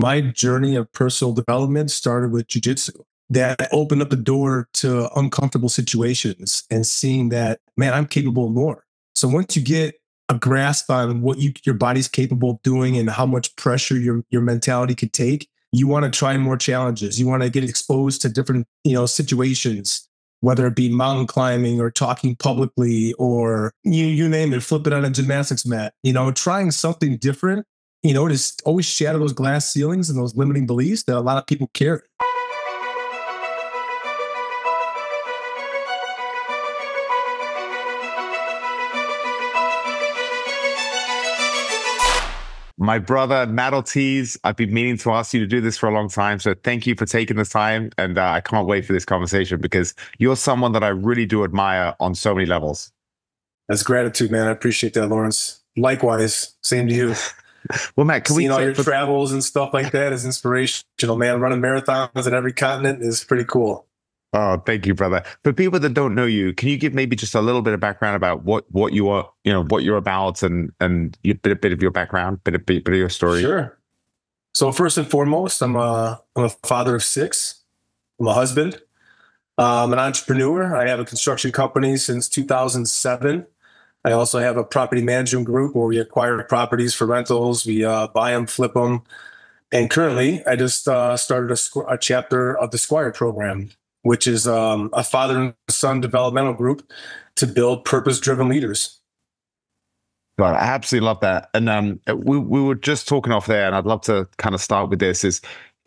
My journey of personal development started with jujitsu. That opened up the door to uncomfortable situations and seeing that, man, I'm capable of more. So once you get a grasp on what your body's capable of doing and how much pressure your mentality could take, you want to try more challenges. You want to get exposed to different, situations, whether it be mountain climbing or talking publicly or you name it, flip it on a gymnastics mat, trying something different, to always shatter those glass ceilings and those limiting beliefs that a lot of people carry. My brother, Matt Ortiz, I've been meaning to ask you to do this for a long time. So thank you for taking the time. And I can't wait for this conversation because you're someone that I really do admire on so many levels. That's gratitude, man. I appreciate that, Lawrence. Likewise, same to you. Well, Matt, can we all your travels and stuff like that is inspirational, man. Running marathons in every continent is pretty cool. Oh, thank you, brother. For people that don't know you, can you give maybe just a little bit of background about what you are, what you're about and a bit of your background, bit of your story? Sure. So first and foremost, I'm a father of 6. I'm a husband. I'm an entrepreneur. I have a construction company since 2007. I also have a property management group where we acquire properties for rentals. We buy them, flip them. And currently, I just started a chapter of the Squire Program, which is a father and son developmental group to build purpose-driven leaders. God, I absolutely love that. And we were just talking off there, and I'd love to kind of start with this.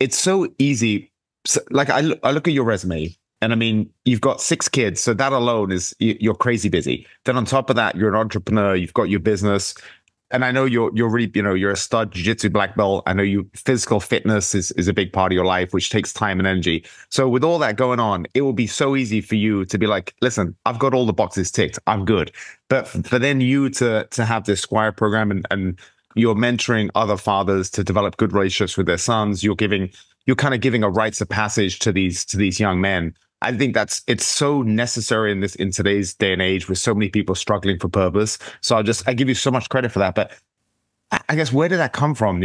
It's so easy. So, like I look at your resume, and I mean, you've got 6 kids, so that alone is you're crazy busy. Then on top of that, you're an entrepreneur. You've got your business. And I know you're really, you're a stud Jiu-Jitsu Black Belt. I know physical fitness is a big part of your life, which takes time and energy. So with all that going on, it will be so easy for you to be like, listen, I've got all the boxes ticked. I'm good. But for then you to have this Squire program and you're mentoring other fathers to develop good relationships with their sons, you're kind of giving a rites of passage to these young men. I think it's so necessary in today's day and age with so many people struggling for purpose. So I give you so much credit for that. But I guess, where did that come from?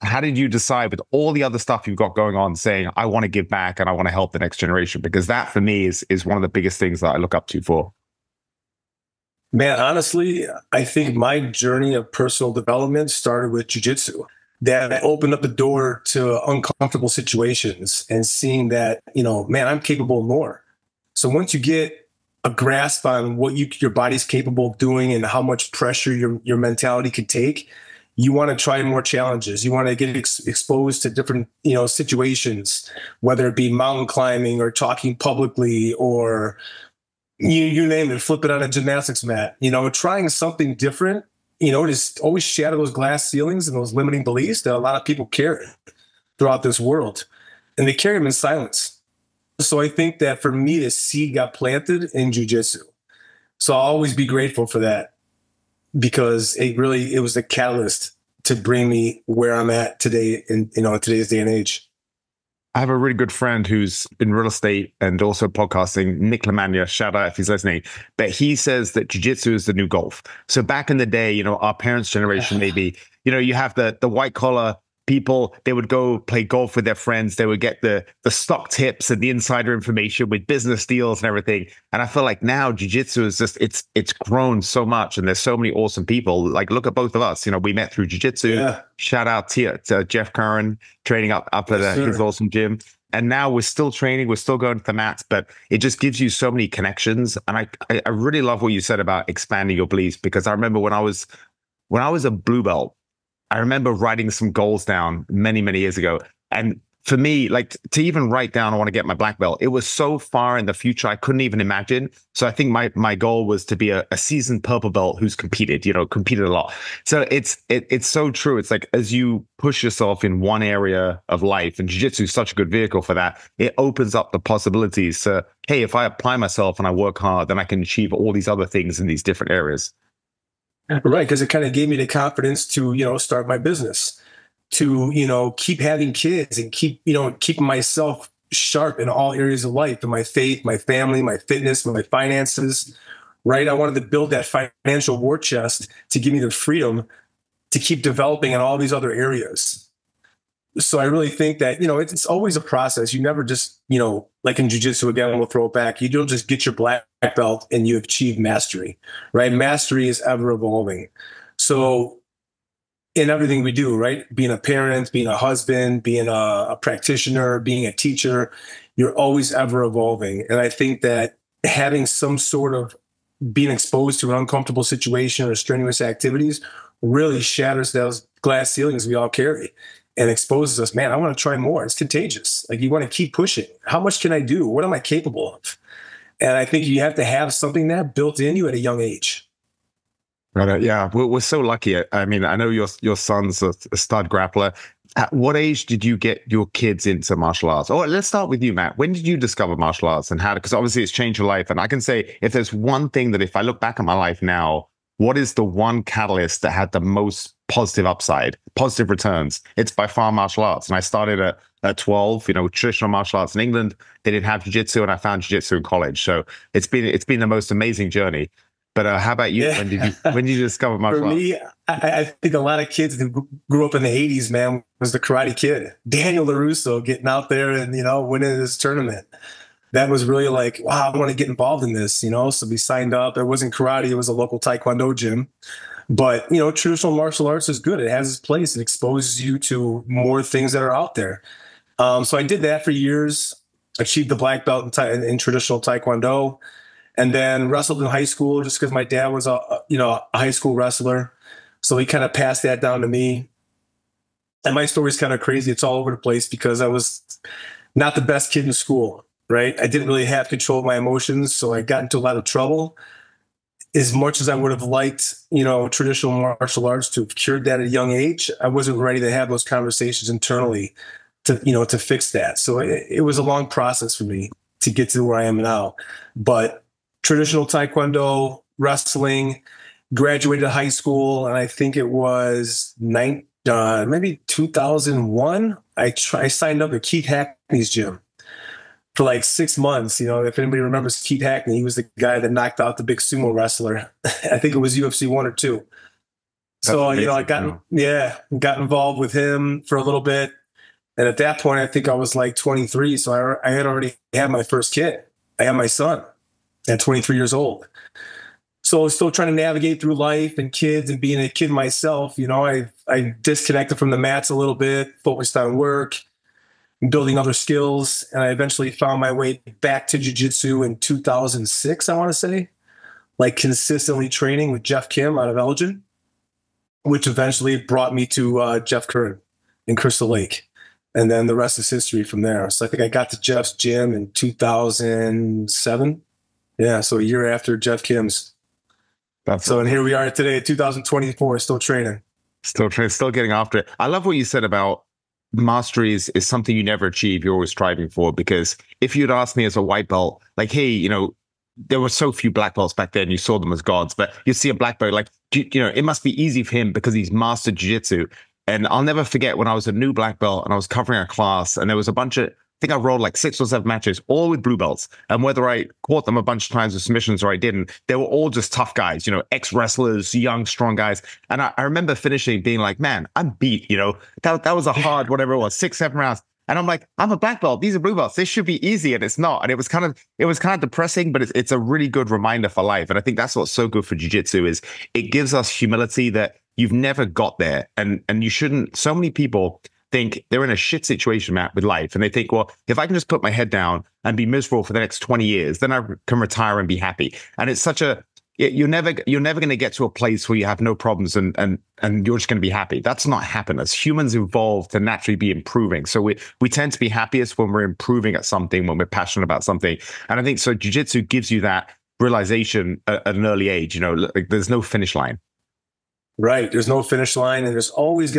How did you decide with all the other stuff you've got going on saying, I want to give back and I want to help the next generation? Because that for me is one of the biggest things that I look up to for. Man, honestly, I think my journey of personal development started with jujitsu. That opened up the door to uncomfortable situations and seeing that, man, I'm capable of more. So once you get a grasp on what your body's capable of doing and how much pressure your mentality could take, you want to try more challenges. You want to get exposed to different, situations, whether it be mountain climbing or talking publicly or you name it, flip it on a gymnastics mat, trying something different. Just always shatter those glass ceilings and those limiting beliefs that a lot of people carry throughout this world. And they carry them in silence. So I think that for me, the seed got planted in jiu-jitsu. So I'll always be grateful for that because it was the catalyst to bring me where I'm at today in today's day and age. I have a really good friend who's in real estate and also podcasting, Nick Lamagna, shout out if he's listening. But he says that jiu-jitsu is the new golf. So back in the day, our parents' generation, maybe, you have the white collar people, they would go play golf with their friends. They would get the stock tips and the insider information with business deals and everything. And I feel like now jiu-jitsu is just, it's grown so much and there's so many awesome people. Like, look at both of us, we met through jiu-jitsu. Yeah. Shout out to Jeff Curran training up at his awesome gym. And now we're still training, we're still going to the mats, but it just gives you so many connections. And I really love what you said about expanding your beliefs, because I remember when I was a blue belt, I remember writing some goals down many, many years ago. And for me, like to even write down, I want to get my black belt, it was so far in the future, I couldn't even imagine. So I think my goal was to be a seasoned purple belt who's competed a lot. So it's so true. It's like, as you push yourself in one area of life, and jiu-jitsu is such a good vehicle for that, it opens up the possibilities. So, hey, if I apply myself and I work hard, then I can achieve all these other things in these different areas. Right, because it kind of gave me the confidence to, start my business, to, keep having kids and keep myself sharp in all areas of life, in my faith, my family, my fitness, my finances, right? I wanted to build that financial war chest to give me the freedom to keep developing in all these other areas. So I really think that, it's always a process. You never just, like in jiu-jitsu, again, we'll throw it back. You don't just get your black belt and you achieve mastery, right? Mastery is ever evolving. So in everything we do, right? Being a parent, being a husband, being a practitioner, being a teacher, you're always ever evolving. And I think that having some sort of being exposed to an uncomfortable situation or strenuous activities really shatters those glass ceilings we all carry and exposes us. Man, I want to try more. It's contagious. Like, you want to keep pushing. How much can I do? What am I capable of? And I think you have to have something that built in you at a young age. Right. Yeah. We're so lucky. I mean, I know your son's a stud grappler. At what age did you get your kids into martial arts? Oh, let's start with you, Matt. When did you discover martial arts, and how? Because obviously it's changed your life. And I can say, if there's one thing that, if I look back at my life now, what is the one catalyst that had the most positive upside, positive returns? It's by far martial arts. And I started at 12, traditional martial arts in England. They didn't have jiu-jitsu, and I found jiu-jitsu in college. So it's been the most amazing journey. But how about you? Yeah. When did you discover martial arts? For me, I think a lot of kids who grew up in the 80s, man, was the Karate Kid. Daniel LaRusso getting out there and, winning this tournament. That was really like, wow, I want to get involved in this, So we signed up. It wasn't karate. It was a local Taekwondo gym. But, traditional martial arts is good. It has its place. It exposes you to more things that are out there. So I did that for years, achieved the black belt in traditional Taekwondo. And then wrestled in high school just because my dad was a high school wrestler. So he kind of passed that down to me. And my story's kind of crazy. It's all over the place because I was not the best kid in school, right? I didn't really have control of my emotions. So I got into a lot of trouble. As much as I would have liked, traditional martial arts to have cured that at a young age, I wasn't ready to have those conversations internally to fix that. So it was a long process for me to get to where I am now. But traditional Taekwondo, wrestling, graduated high school, and I think it was maybe 2001. I signed up at Keith Hackney's gym for like 6 months. If anybody remembers Keith Hackney, he was the guy that knocked out the big sumo wrestler. I think it was UFC 1 or 2. So, I got involved with him for a little bit. And at that point, I think I was like 23. So I had already had my first kid. I had my son at 23 years old. So I was still trying to navigate through life and kids and being a kid myself. I disconnected from the mats a little bit, focused on work, building other skills. And I eventually found my way back to jiu-jitsu in 2006, I want to say, like consistently training with Jeff Kim out of Elgin, which eventually brought me to Jeff Curran in Crystal Lake. And then the rest is history from there. So I think I got to Jeff's gym in 2007. Yeah, so a year after Jeff Kim's. And here we are today, 2024, still training. Still getting after it. I love what you said about mastery is something you never achieve, you're always striving for. Because if you'd asked me as a white belt, like, hey, there were so few black belts back then, you saw them as gods, but you see a black belt, like, it must be easy for him because he's mastered jiu-jitsu. And I'll never forget when I was a new black belt and I was covering a class and there was a bunch of, I think I rolled like 6 or 7 matches, all with blue belts. And whether I caught them a bunch of times with submissions or I didn't, they were all just tough guys, ex-wrestlers, young, strong guys. And I remember finishing being like, man, I'm beat, that was a hard, whatever it was, 6, 7 rounds. And I'm like, I'm a black belt. These are blue belts. This should be easy. And it's not. And it was kind of depressing, but it's a really good reminder for life. And I think that's what's so good for jiu-jitsu is it gives us humility that you've never got there. And you shouldn't, so many people think they're in a shit situation, Matt, with life. And they think, well, if I can just put my head down and be miserable for the next 20 years, then I can retire and be happy. And it's such a, you're never going to get to a place where you have no problems and you're just going to be happy. That's not happiness. Humans evolve to naturally be improving. So we tend to be happiest when we're improving at something, when we're passionate about something. And I think so jiu-jitsu gives you that realization at an early age, like there's no finish line. Right. There's no finish line, and there's always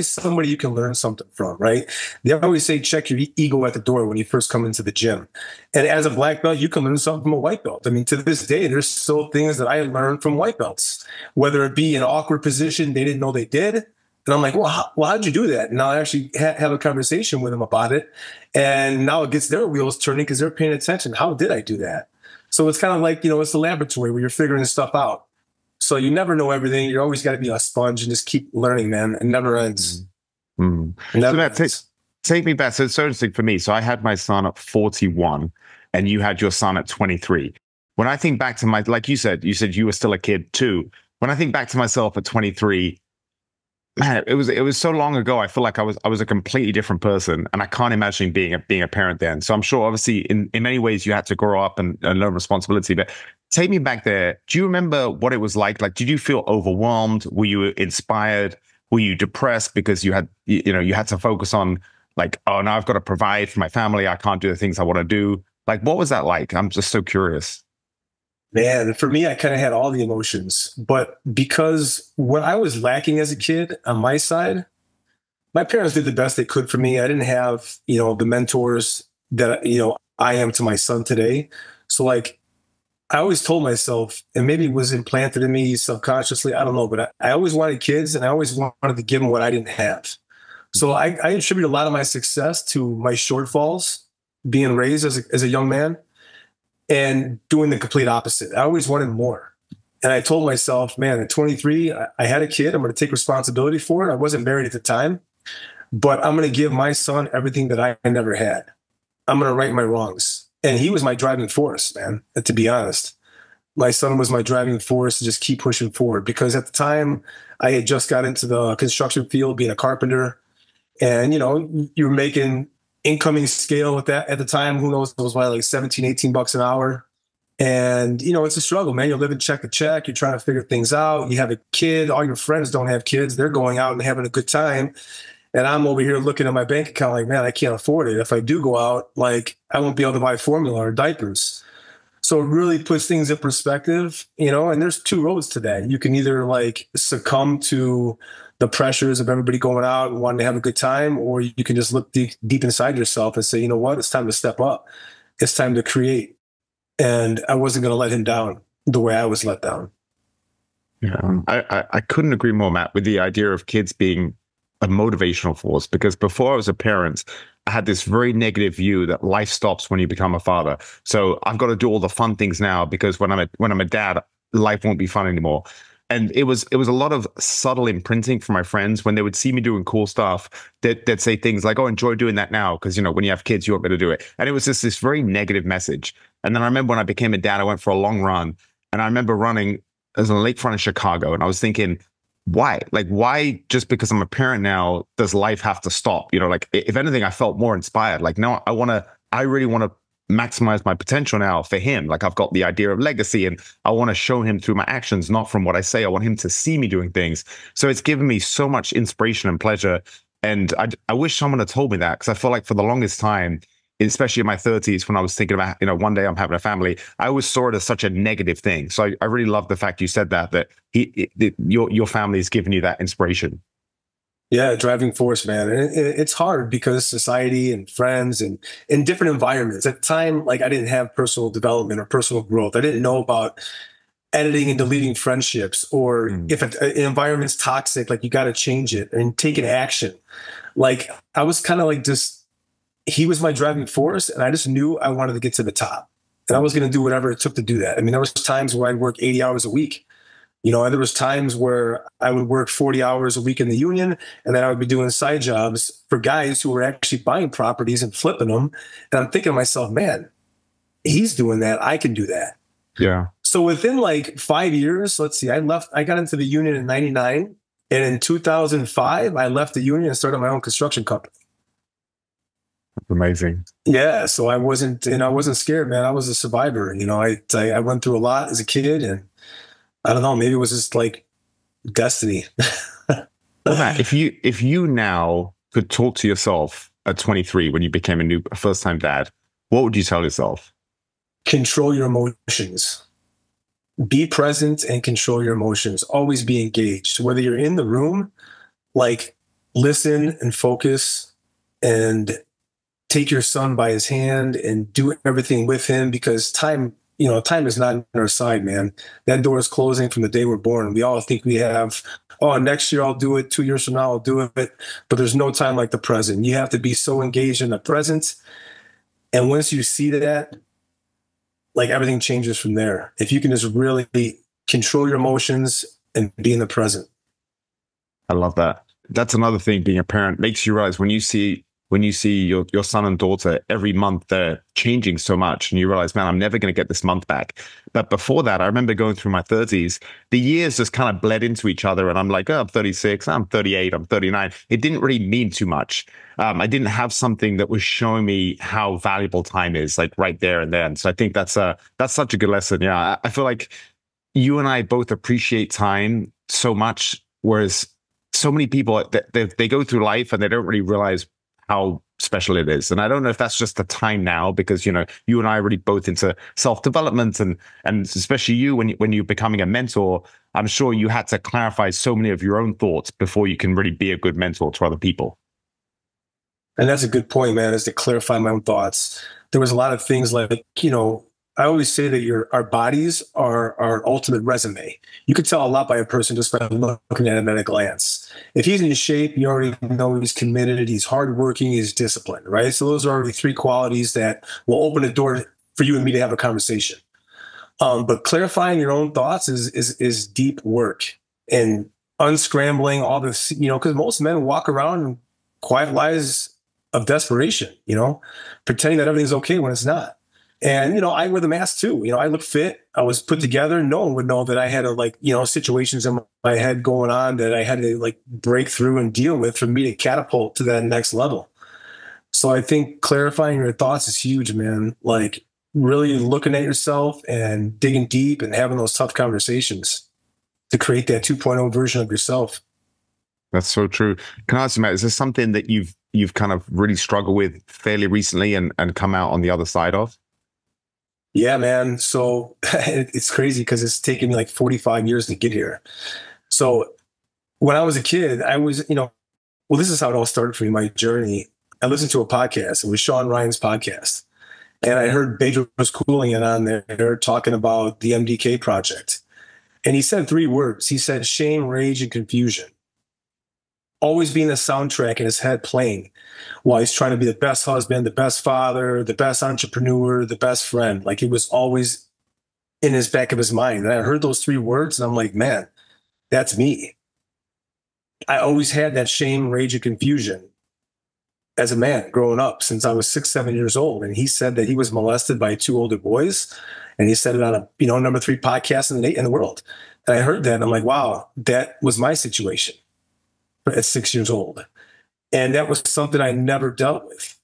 somebody you can learn something from, right? They always say, check your ego at the door when you first come into the gym. And as a black belt, you can learn something from a white belt. I mean, to this day, there's still things that I learned from white belts, whether it be an awkward position they didn't know they did. And I'm like, well, how'd you do that? And I'll actually have a conversation with them about it. And now it gets their wheels turning because they're paying attention. How did I do that? So it's kind of like, it's the laboratory where you're figuring stuff out. So you never know everything. You always got to be a sponge and just keep learning, man. It never ends. Mm. And So that take me back. So it's so interesting for me. So I had my son at 41 and you had your son at 23. When I think back to my, like you said you were still a kid too. When I think back to myself at 23, man, it was so long ago. I feel like I was a completely different person, and I can't imagine being a parent then. So I'm sure, obviously, in many ways, you had to grow up and learn responsibility. But take me back there. Do you remember what it was like? Like, did you feel overwhelmed? Were you inspired? Were you depressed because you had to focus on like, oh, now I've got to provide for my family. I can't do the things I want to do. Like, what was that like? I'm just so curious. Man, for me, I kind of had all the emotions, but because what I was lacking as a kid on my side, my parents did the best they could for me. I didn't have, the mentors that, I am to my son today. So like, I always told myself, and maybe it was implanted in me subconsciously, I don't know, but I always wanted kids and I always wanted to give them what I didn't have. So I attribute a lot of my success to my shortfalls being raised as a young man and doing the complete opposite. I always wanted more. And I told myself, man, at 23, I had a kid. I'm going to take responsibility for it. I wasn't married at the time, but I'm going to give my son everything that I never had. I'm going to right my wrongs. And he was my driving force, man, to be honest. My son was my driving force to just keep pushing forward because at the time I had just got into the construction field, being a carpenter. And, you're making incoming scale with that at the time. Who knows? It was probably like 17, 18 bucks an hour. And, it's a struggle, man. You're living check to check. You're trying to figure things out. You have a kid. All your friends don't have kids. They're going out and having a good time. And I'm over here looking at my bank account like, man, I can't afford it. If I do go out, like, I won't be able to buy formula or diapers. So it really puts things in perspective, and there's two roads to that. You can either like succumb to the pressures of everybody going out and wanting to have a good time, or you can just look deep inside yourself and say, you know what, it's time to step up. It's time to create. And I wasn't going to let him down the way I was let down. Yeah, I couldn't agree more, Matt, with the idea of kids being a motivational force, because before I was a parent, I had this very negative view that life stops when you become a father. So I've got to do all the fun things now because when I'm a dad, life won't be fun anymore. And it was a lot of subtle imprinting from my friends when they would see me doing cool stuff. They'd say things like, "Oh, enjoy doing that now, because when you have kids, you won't be able to do it." And it was just this very negative message. And then I remember when I became a dad, I went for a long run, and I remember running as a lakefront in Chicago, and I was thinking, why? Like, why just because I'm a parent now does life have to stop? Like, if anything, I felt more inspired. Like, no, I really want to maximize my potential now for him. Like, I've got the idea of legacy and I want to show him through my actions, not from what I say. I want him to see me doing things. So it's given me so much inspiration and pleasure. And I wish someone had told me that, because I feel like for the longest time, especially in my 30s, when I was thinking about, one day I'm having a family, I always saw it as such a negative thing. So I really love the fact you said that your family has given you that inspiration. Yeah, driving force, man. And it's hard because society and friends and in different environments. At the time, like, I didn't have personal development or personal growth. I didn't know about editing and deleting friendships, or if an environment's toxic, like, you got to change it and take an action. Like, I was kind of like he was my driving force, and I just knew I wanted to get to the top, and I was going to do whatever it took to do that. I mean, there was times where I'd work 80 hours a week. And there was times where I would work 40 hours a week in the union, and then I would be doing side jobs for guys who were actually buying properties and flipping them. And I'm thinking to myself, man, he's doing that. I can do that. Yeah. So within like 5 years, let's see, I got into the union in 99. And in 2005, I left the union and started my own construction company. That's amazing. Yeah. So I wasn't scared, man. I was a survivor. I went through a lot as a kid, and I don't know, maybe it was just like destiny. Well, Matt, if you now could talk to yourself at 23 when you became a first-time dad, what would you tell yourself? Control your emotions. Be present and control your emotions. Always be engaged. Whether you're in the room, like, listen and focus and take your son by his hand and do everything with him, because time is not on our side, man. That door is closing from the day we're born. We all think we have, oh, next year I'll do it. 2 years from now I'll do it. But there's no time like the present. You have to be so engaged in the present. And once you see that, like, everything changes from there. If you can just really control your emotions and be in the present. I love that. that's another thing. Being a parent makes you realize when you see your son and daughter every month, they're changing so much, and you realize, man, I'm never going to get this month back. But before that, I remember going through my 30s, the years just kind of bled into each other. And I'm like, oh, I'm 36, I'm 38, I'm 39. It didn't really mean too much. I didn't have something that was showing me how valuable time is, like right there and then. So I think that's such a good lesson. Yeah, I feel like you and I both appreciate time so much, whereas so many people, they go through life and they don't really realize how special it is. And I don't know if that's just the time now, because, you know, you and I are really both into self-development, and especially you, when you're becoming a mentor, I'm sure you had to clarify so many of your own thoughts before you can really be a good mentor to other people. And that's a good point, man, is to clarify my own thoughts. There was a lot of things like, you know, I always say that our bodies are our ultimate resume. You could tell a lot by a person just by looking at him at a glance. If he's in shape, you already know he's committed, he's hardworking, he's disciplined, right? So those are already three qualities that will open the door for you and me to have a conversation. But clarifying your own thoughts is deep work, and unscrambling all this, you know, because most men walk around in quiet lies of desperation, you know, pretending that everything's okay when it's not. And, you know, I wear the mask too. You know, I look fit. I was put together. No one would know that I had situations in my head going on that I had to like break through and deal with for me to catapult to that next level. So I think clarifying your thoughts is huge, man. Like really looking at yourself and digging deep and having those tough conversations to create that 2.0 version of yourself. That's so true. Can I ask you, Matt, is this something that you've kind of really struggled with fairly recently and come out on the other side of? Yeah, man. So it's crazy because it's taken me like 45 years to get here. So when I was a kid, I was, you know, well, this is how it all started for me, my journey. I listened to a podcast. It was Sean Ryan's podcast. And I heard Bedros Keuilian on there talking about the MDK project. And he said three words. He said shame, rage, and confusion. Always being a soundtrack in his head playing while he's trying to be the best husband, the best father, the best entrepreneur, the best friend. Like it was always in his back of his mind. And I heard those three words and I'm like, man, that's me. I always had that shame, rage, and confusion as a man growing up since I was 6, 7 years old. And he said that he was molested by 2 older boys. And he said it on a, you know, number 3 podcast in the world. And I heard that and I'm like, wow, that was my situation at 6 years old. And that was something I never dealt with.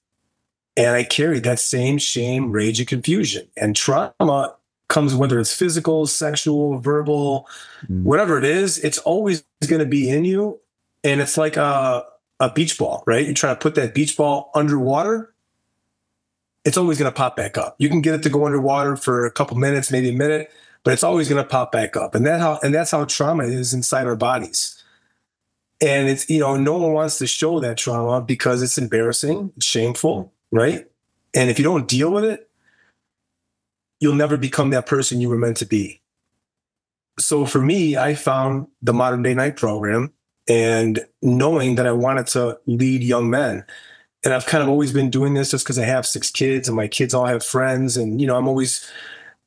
And I carried that same shame, rage, and confusion. And trauma comes, whether it's physical, sexual, verbal, whatever it is, it's always going to be in you. And it's like a beach ball, right? You try to put that beach ball underwater, it's always going to pop back up. You can get it to go underwater for a couple minutes, maybe a minute, but it's always going to pop back up. And that's how trauma is inside our bodies. And it's, you know, no one wants to show that trauma because it's embarrassing, it's shameful, right? And if you don't deal with it, you'll never become that person you were meant to be. So for me, I found the Modern Day Night program, and knowing that I wanted to lead young men. And I've kind of always been doing this just because I have 6 kids and my kids all have friends. And, you know, I'm always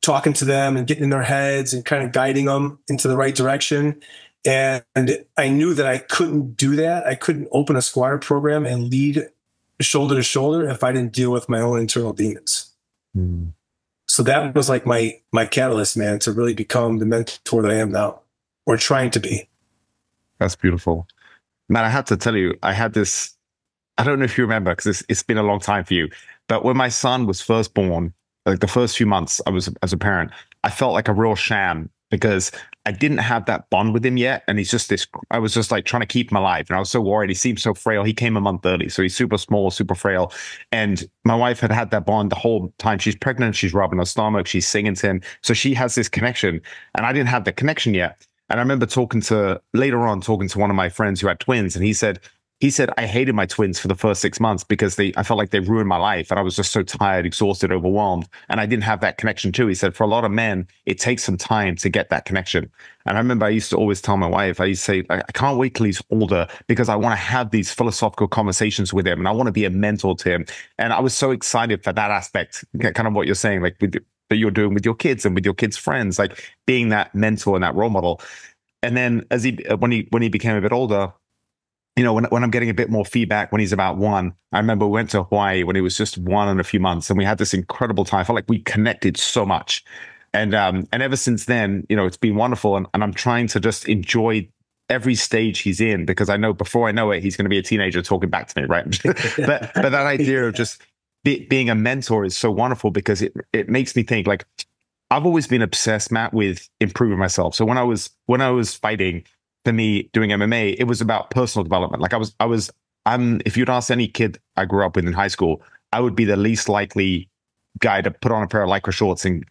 talking to them and getting in their heads and kind of guiding them into the right direction. And I knew that I couldn't do that. I couldn't open a Squire program and lead shoulder to shoulder if I didn't deal with my own internal demons. So that was like my catalyst, man, to really become the mentor that I am now, or trying to be. That's beautiful. Man, I have to tell you, I had this, I don't know if you remember, because it's been a long time for you, but when my son was first born, like the first few months I was as a parent, I felt like a real sham because I didn't have that bond with him yet. And he's just this, I was just like trying to keep him alive. And I was so worried. He seemed so frail. He came a month early. So he's super small, super frail. And my wife had that bond the whole time. She's pregnant. She's rubbing her stomach. She's singing to him. So she has this connection. And I didn't have the connection yet. And I remember talking to one of my friends who had twins. And he said, I hated my twins for the first 6 months because I felt like they ruined my life. And I was just so tired, exhausted, overwhelmed. And I didn't have that connection too. He said, for a lot of men, it takes some time to get that connection. And I remember I used to always tell my wife, I used to say, I can't wait till he's older because I want to have these philosophical conversations with him. And I want to be a mentor to him. And I was so excited for that aspect, kind of what you're saying, like that you're doing with your kids and with your kids' friends, like being that mentor and that role model. And then when he became a bit older, when I'm getting a bit more feedback when he's about 1. I remember we went to Hawaii when he was just 1 in a few months, and we had this incredible time. I felt like we connected so much. And ever since then, it's been wonderful. And I'm trying to just enjoy every stage he's in, because I know before I know it, he's going to be a teenager talking back to me, right? but that idea of just being a mentor is so wonderful, because it makes me think, like, I've always been obsessed, Matt, with improving myself. So when I was fighting, for me, doing MMA, it was about personal development. Like if you'd ask any kid I grew up with in high school, I would be the least likely guy to put on a pair of Lycra shorts and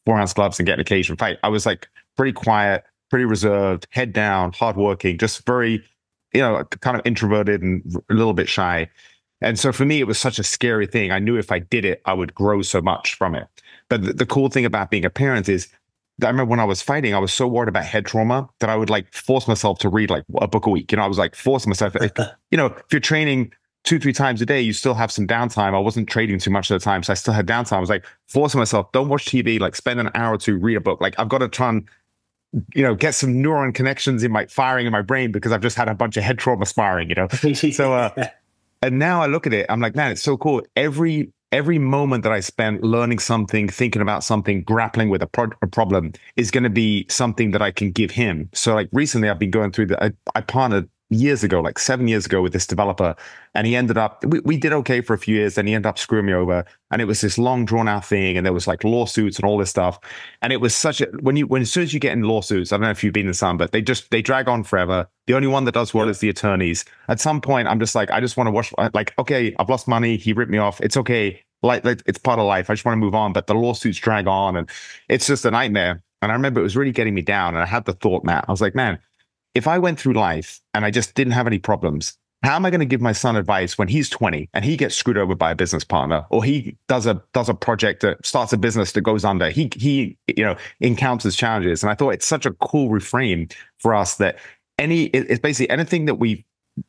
4-ounce gloves and get an occasion fight. I was like pretty quiet, pretty reserved, head down, hardworking, just very, kind of introverted and a little bit shy. And so for me, it was such a scary thing. I knew if I did it, I would grow so much from it. But the cool thing about being a parent is, I remember when I was fighting, I was so worried about head trauma that I would like force myself to read like a book a week. I was like forcing myself. If you're training 2-3 times a day, you still have some downtime. I wasn't trading too much at the time, so I still had downtime. I was like forcing myself, don't watch TV, like spend an hour or two, read a book. Like I've got to try and, get some neuron connections firing in my brain, because I've just had a bunch of head trauma sparring, So, and now I look at it, I'm like, man, it's so cool. Every moment that I spent learning something, thinking about something, grappling with a problem is going to be something that I can give him. So like recently I've been going through I partnered years ago, like 7 years ago, with this developer, and he ended up, we did okay for a few years, and he ended up screwing me over. And it was this long drawn out thing, and there was like lawsuits and all this stuff. And it was such a, as soon as you get in lawsuits, I don't know if you've been in some, but they drag on forever. The only one that does well is the attorneys. At some point, I'm just like, I just want to watch, like, okay, I've lost money. He ripped me off. It's okay. Like it's part of life. I just want to move on. But the lawsuits drag on, and it's just a nightmare. And I remember it was really getting me down. And I had the thought, Matt, I was like, man, if I went through life and I just didn't have any problems, how am I going to give my son advice when he's 20 and he gets screwed over by a business partner, or he does a project that starts a business that goes under? He encounters challenges. And I thought it's such a cool refrain for us that it's basically anything that we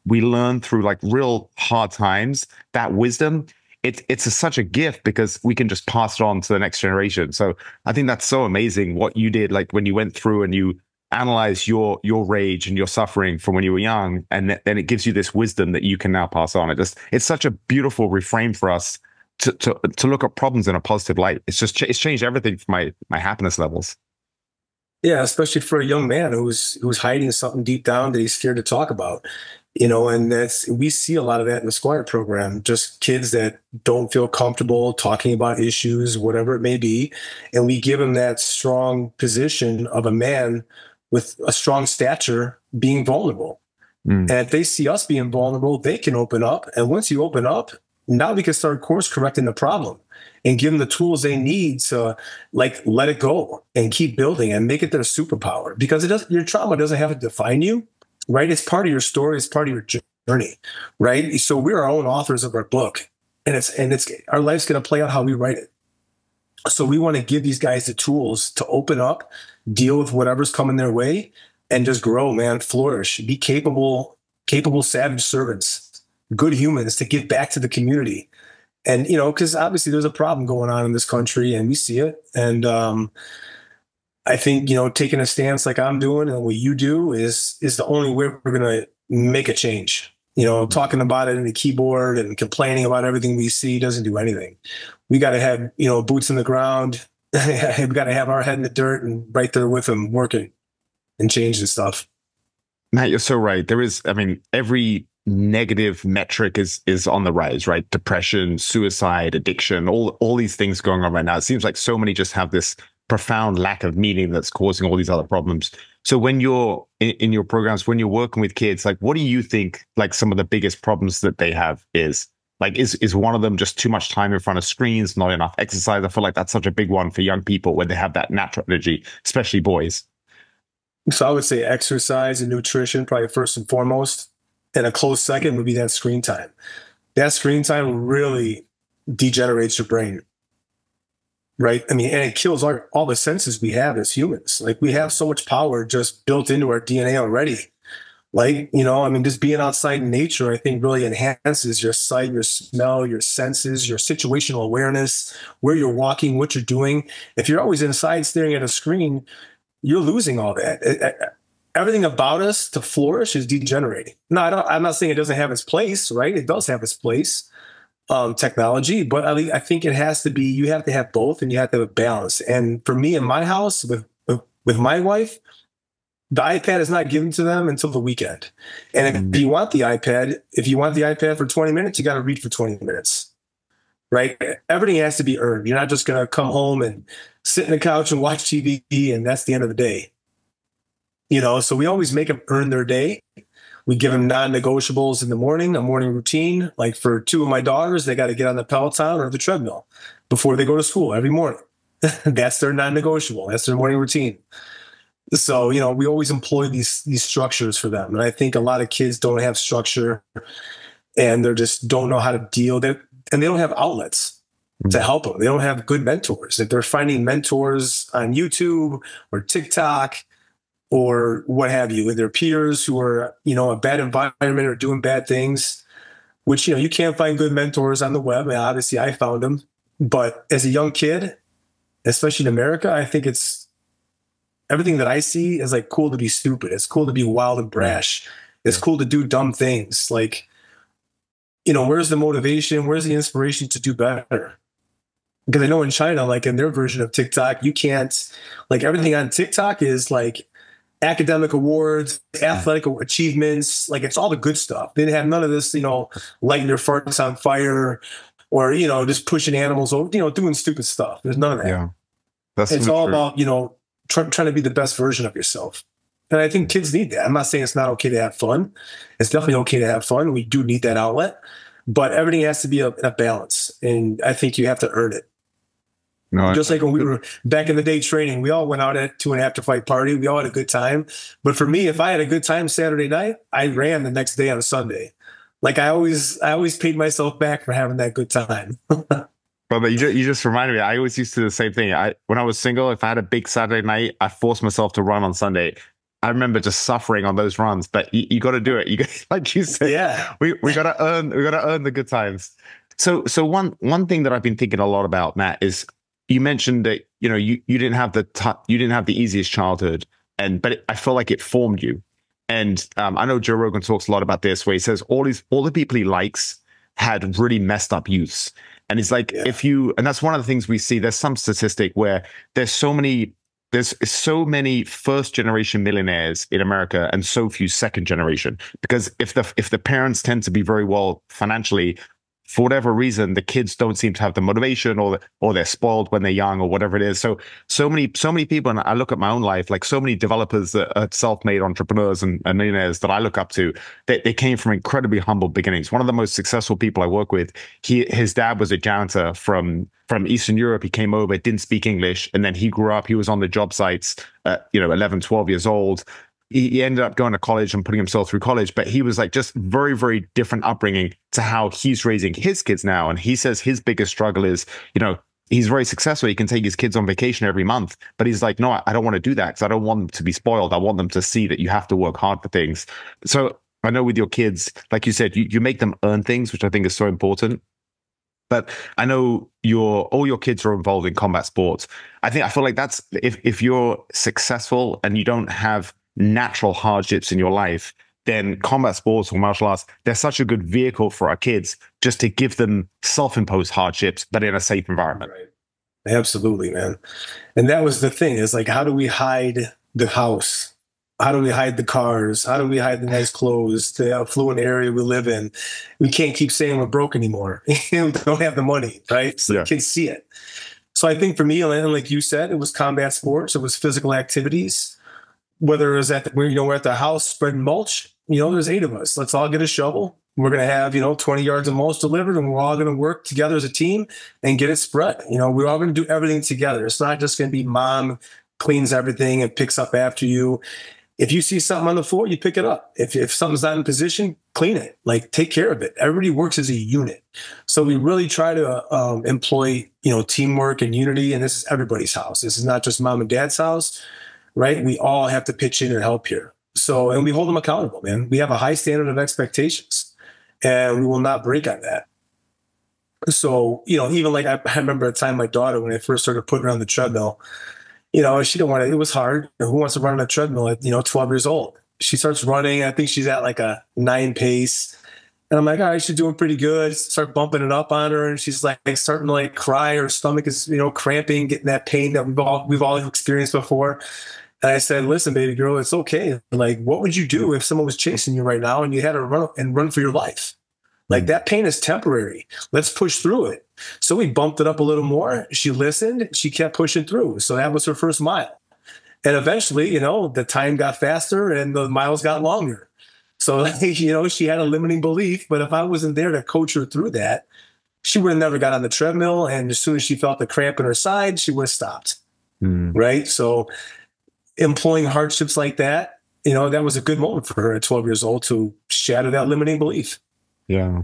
learn through like real hard times, that wisdom, it's such a gift, because we can just pass it on to the next generation. So I think that's so amazing what you did, like when you went through and you analyze your rage and your suffering from when you were young, and then it gives you this wisdom that you can now pass on. It's such a beautiful reframe for us to look at problems in a positive light. It's changed everything for my happiness levels. Yeah, especially for a young man who's hiding something deep down that he's scared to talk about. And we see a lot of that in the Squire program, just kids that don't feel comfortable talking about issues, whatever it may be. And we give them that strong position of a man with a strong stature being vulnerable. And if they see us being vulnerable, they can open up. And once you open up, now we can start course correcting the problem and give them the tools they need to like let it go and keep building and make it their superpower. Because your trauma doesn't have to define you, right? It's part of your story, it's part of your journey, right? So we're our own authors of our book, and it's our life's going to play out how we write it. So we want to give these guys the tools to open up, deal with whatever's coming their way, and just grow, man, flourish, be capable savage servants, good humans to give back to the community. And, because obviously there's a problem going on in this country and we see it. And I think, taking a stance like I'm doing and what you do is the only way we're going to make a change. Talking about it in the keyboard and complaining about everything we see doesn't do anything. We got to have, boots in the ground. We got to have our head in the dirt and right there with them working and changing stuff. Matt, you're so right. There is, every negative metric is on the rise, right? Depression, suicide, addiction, all these things going on right now. It seems like so many just have this profound lack of meaning that's causing all these other problems. So when you're in your programs, when you're working with kids, like what do you think like some of the biggest problems that they have is? Like, is one of them just too much time in front of screens, not enough exercise? I feel like that's such a big one for young people where they have that natural energy, especially boys. So I would say exercise and nutrition, probably first and foremost. And a close second would be that screen time. That screen time really degenerates your brain, right? And it kills all the senses we have as humans. Like we have so much power just built into our DNA already. Like, just being outside in nature, I think really enhances your sight, your smell, your senses, your situational awareness, where you're walking, what you're doing. If you're always inside staring at a screen, you're losing all that. everything about us to flourish is degenerating. No, I'm not saying it doesn't have its place, right? It does have its place, technology, but I think it has to be, you have to have both and you have to have a balance. And for me in my house with my wife, the iPad is not given to them until the weekend. And if you want the iPad for 20 minutes, you got to read for 20 minutes, right? Everything has to be earned. You're not just going to come home and sit on the couch and watch TV and that's the end of the day. So we always make them earn their day. We give them non-negotiables in the morning, a morning routine. Like for two of my daughters, they got to get on the Peloton or the treadmill before they go to school every morning. That's their non-negotiable. That's their morning routine. So, we always employ these structures for them. And I think a lot of kids don't have structure and they just don't know how to deal with it. And they don't have outlets to help them. They don't have good mentors. If they're finding mentors on YouTube or TikTok or what have you, with their peers who are, a bad environment or doing bad things, which, you can't find good mentors on the web. And obviously I found them. But as a young kid, especially in America, I think it's everything that I see is like cool to be stupid. It's cool to be wild and brash. It's cool to do dumb things. Like, where's the motivation? Where's the inspiration to do better? Because I know in China, like in their version of TikTok, you can't, like everything on TikTok is like academic awards, athletic achievements. Like it's all the good stuff. They have none of this, lighting their farts on fire or, just pushing animals over, doing stupid stuff. There's none of that. Yeah. It's all about, trying to be the best version of yourself. And I think kids need that. I'm not saying it's not okay to have fun. It's definitely okay to have fun. We do need that outlet, but everything has to be in a balance. And I think you have to earn it. No, just like when we were back in the day training, we all went out at 2 after fight party. We all had a good time. But for me, if I had a good time Saturday night, I ran the next day on a Sunday. Like I always paid myself back for having that good time. But you just reminded me. I always used to do the same thing. When I was single, if I had a big Saturday night, I forced myself to run on Sunday. I remember just suffering on those runs. But you got to do it. You got, like you said, yeah. We got to earn the good times. So one thing that I've been thinking a lot about, Matt, is you mentioned that you didn't have the easiest childhood, but I feel like it formed you. And I know Joe Rogan talks a lot about this, where he says all the people he likes had really messed up youths. And it's like, and that's one of the things we see. There's some statistic where there's so many first generation millionaires in America and so few second generation, because if the parents tend to be very well financially, for whatever reason, the kids don't seem to have the motivation, or they're spoiled when they're young, or whatever it is. So many people, and I look at my own life, like so many developers that are self-made entrepreneurs and millionaires that I look up to, they came from incredibly humble beginnings. One of the most successful people I work with, his dad was a janitor from Eastern Europe. He came over, didn't speak English, and then he grew up. He was on the job sites at 11, 12 years old. He ended up going to college and putting himself through college, but he was like just very, very different upbringing to how he's raising his kids now. And he says his biggest struggle is, he's very successful. He can take his kids on vacation every month, but he's like, no, I don't want to do that because I don't want them to be spoiled. I want them to see that you have to work hard for things. So I know with your kids, like you said, you make them earn things, which I think is so important. But I know all your kids are involved in combat sports. I feel like that's, if you're successful and you don't have natural hardships in your life, then combat sports or martial arts, they're such a good vehicle for our kids just to give them self-imposed hardships, but in a safe environment. Right. Absolutely, man. And that was the thing, is like, how do we hide the house? How do we hide the cars? How do we hide the nice clothes, the affluent area we live in? We can't keep saying we're broke anymore. We don't have the money, right? So the kids see it. So I think for me, and like you said, it was combat sports. It was physical activities. Whether it was we're at the house spreading mulch, there's 8 of us. Let's all get a shovel. We're going to have, 20 yards of mulch delivered, and we're all going to work together as a team and get it spread. We're all going to do everything together. It's not just going to be mom cleans everything and picks up after you. If you see something on the floor, you pick it up. If something's not in position, clean it. Like, take care of it. Everybody works as a unit. So we really try to employ, teamwork and unity. And this is everybody's house. This is not just mom and dad's house. Right? We all have to pitch in and help here. So, and we hold them accountable, man. We have a high standard of expectations, and we will not break on that. So, even like I remember a time my daughter, when I first started putting her on the treadmill, she didn't want to, it was hard. Who wants to run on a treadmill at, 12 years old? She starts running. I think she's at like a 9 pace. And I'm like, all right, she's doing pretty good. Start bumping it up on her. And she's like starting to like cry. Her stomach is, cramping, getting that pain that we've all experienced before. And I said, listen, baby girl, it's okay. Like, what would you do if someone was chasing you right now and you had to run for your life? Like, that pain is temporary. Let's push through it. So we bumped it up a little more. She listened. She kept pushing through. So that was her first mile. And eventually, the time got faster and the miles got longer. So, she had a limiting belief. But if I wasn't there to coach her through that, she would have never got on the treadmill. And as soon as she felt the cramp in her side, she would have stopped. Right? So employing hardships like that, that was a good moment for her at 12 years old to shatter that limiting belief. Yeah.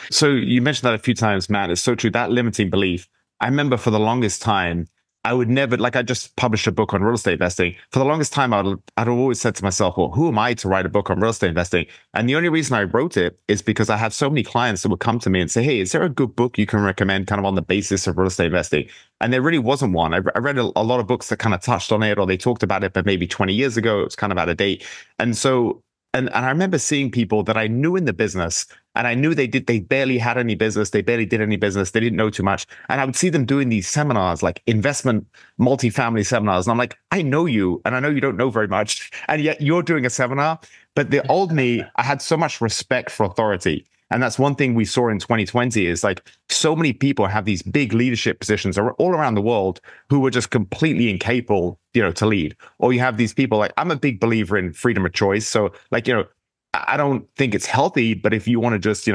So you mentioned that a few times, Matt. It's so true. That limiting belief. I remember for the longest time, I would never, like I just published a book on real estate investing. For the longest time, I'd always said to myself, well, who am I to write a book on real estate investing? And the only reason I wrote it is because I had so many clients that would come to me and say, hey, is there a good book you can recommend kind of on the basis of real estate investing? And there really wasn't one. I read a lot of books that kind of touched on it, or they talked about it, but maybe 20 years ago, it was kind of out of date. And so, and I remember seeing people that I knew in the business, and I knew they barely had any business. They barely did any business. They didn't know too much. And I would see them doing these seminars, like investment multifamily seminars. And I'm like, I know you, and I know you don't know very much. And yet you're doing a seminar. But the old me, I had so much respect for authority. And that's one thing we saw in 2020 is like so many people have these big leadership positions all around the world who were just completely incapable, to lead. Or you have these people like, I'm a big believer in freedom of choice. So like, I don't think it's healthy, but if you want to just,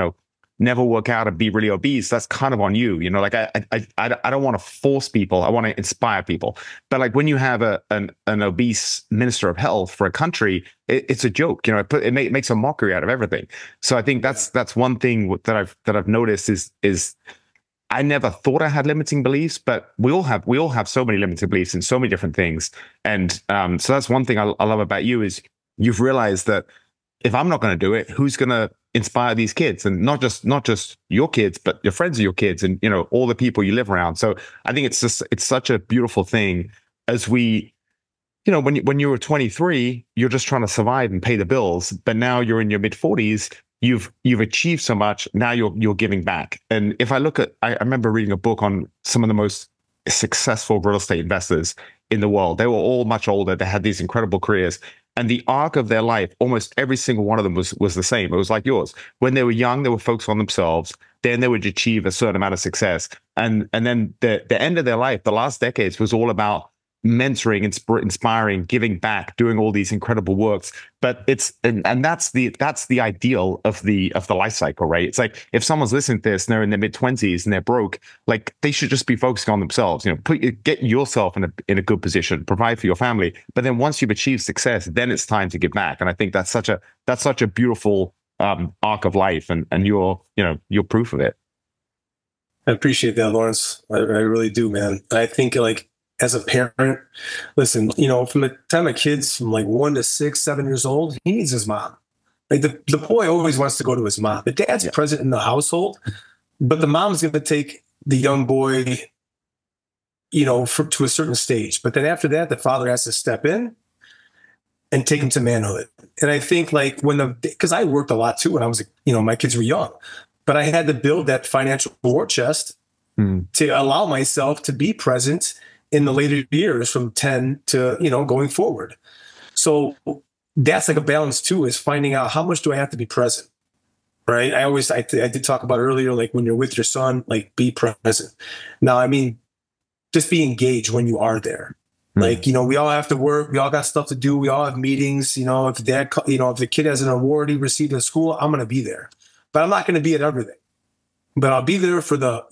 never work out and be really obese, that's kind of on you. Like I don't want to force people. I want to inspire people. But like when you have an obese minister of health for a country, it's a joke. It makes a mockery out of everything. So I think that's one thing that I've noticed is I never thought I had limiting beliefs, but we all have so many limiting beliefs in so many different things. And so that's one thing I love about you is you've realized that if I'm not going to do it, who's going to inspire these kids? And not just your kids, but your friends of your kids and, all the people you live around. So I think it's such a beautiful thing as we, when you were 23, you're just trying to survive and pay the bills. But now you're in your mid 40s, you've achieved so much. Now you're giving back. And if I look at, I remember reading a book on some of the most successful real estate investors in the world. They were all much older. They had these incredible careers. And the arc of their life, almost every single one of them was the same. It was like yours. When they were young, they were focused on themselves. Then they would achieve a certain amount of success. And then the end of their life, the last decades, was all about mentoring, inspiring, giving back, doing all these incredible works. But and that's the ideal of the life cycle, right? It's like if someone's listening to this and they're in their mid-20s and they're broke, like they should just be focusing on themselves. Get yourself in a good position, provide for your family. But then once you've achieved success, then it's time to give back. And I think that's such a beautiful arc of life, and you're proof of it. I appreciate that, Lawrence. I really do, man. I think like, as a parent, listen, from the time a kid's from like 1 to 6, 7 years old, he needs his mom. Like the boy always wants to go to his mom. The dad's present in the household, but the mom's going to take the young boy, to a certain stage. But then after that, the father has to step in and take him to manhood. And I think like because I worked a lot too when I was, my kids were young, but I had to build that financial war chest to allow myself to be present in the later years from 10 to, going forward. So that's like a balance too, is finding out how much do I have to be present, right? I did talk about earlier, like when you're with your son, like be present. Now, I mean, just be engaged when you are there. Like, we all have to work. We all got stuff to do. We all have meetings. If if the kid has an award he received in school, I'm going to be there, but I'm not going to be at everything, but I'll be there for the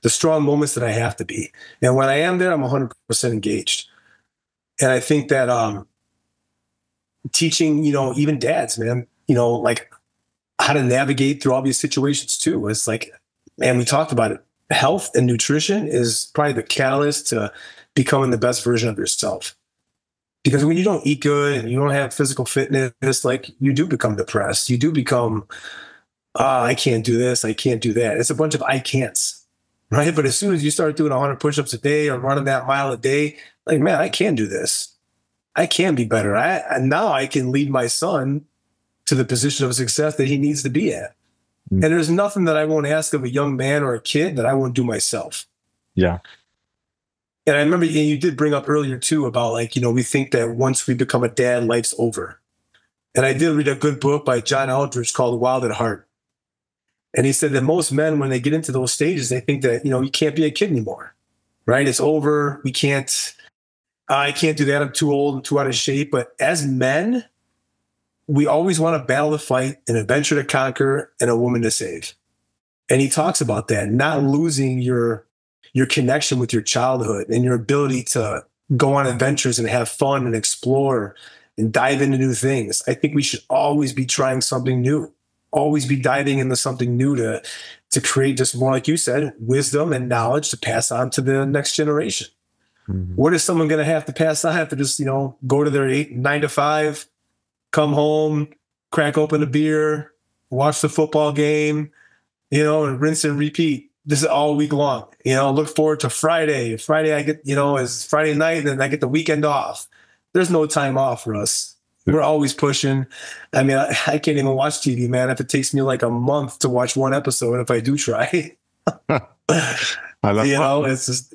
strong moments that I have to be. And when I am there, I'm 100% engaged. And I think that teaching, even dads, man, like how to navigate through all these situations too. It's like, man, we talked about it. Health and nutrition is probably the catalyst to becoming the best version of yourself. Because when you don't eat good and you don't have physical fitness, like you do become depressed. You do become, I can't do this. I can't do that. It's a bunch of I can'ts. Right. But as soon as you start doing 100 push-ups a day or running that mile a day, like, man, I can do this. I can be better. And now I can lead my son to the position of success that he needs to be at. And there's nothing that I won't ask of a young man or a kid that I won't do myself. Yeah. And I remember you did bring up earlier too about like, we think that once we become a dad, life's over. And I did read a good book by John Eldridge called Wild at Heart. And he said that most men, when they get into those stages, they think that, you can't be a kid anymore, right? It's over. I can't do that. I'm too old. I'm too out of shape. But as men, we always want a battle to fight, an adventure to conquer, and a woman to save. And he talks about that, not losing your connection with your childhood and your ability to go on adventures and have fun and explore and dive into new things. I think we should always be trying something new, always be diving into something new to create, just more like you said, wisdom and knowledge to pass on to the next generation. Mm-hmm. What is someone going to have to pass on? Have to just, go to their 9 to 5, come home, crack open a beer, watch the football game, and rinse and repeat. This is all week long. Look forward to Friday. Friday I get, is Friday night, and then I get the weekend off. There's no time off for us. We're always pushing. I mean, I can't even watch TV, man, if it takes me like a month to watch one episode, if I do try. I love it's just.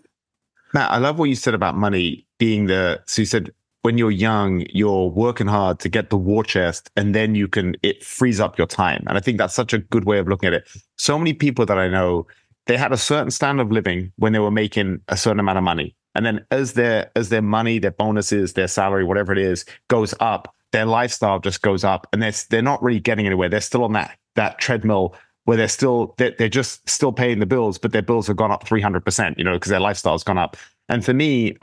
Matt, I love what you said about money being so you said when you're young, you're working hard to get the war chest, and then it frees up your time. And I think that's such a good way of looking at it. So many people that I know, they had a certain standard of living when they were making a certain amount of money. And then as their money, their bonuses, their salary, whatever it is, goes up, their lifestyle just goes up, and they're not really getting anywhere. They're still on that treadmill where they're just still paying the bills, but their bills have gone up 300%, because their lifestyle's gone up. And for me,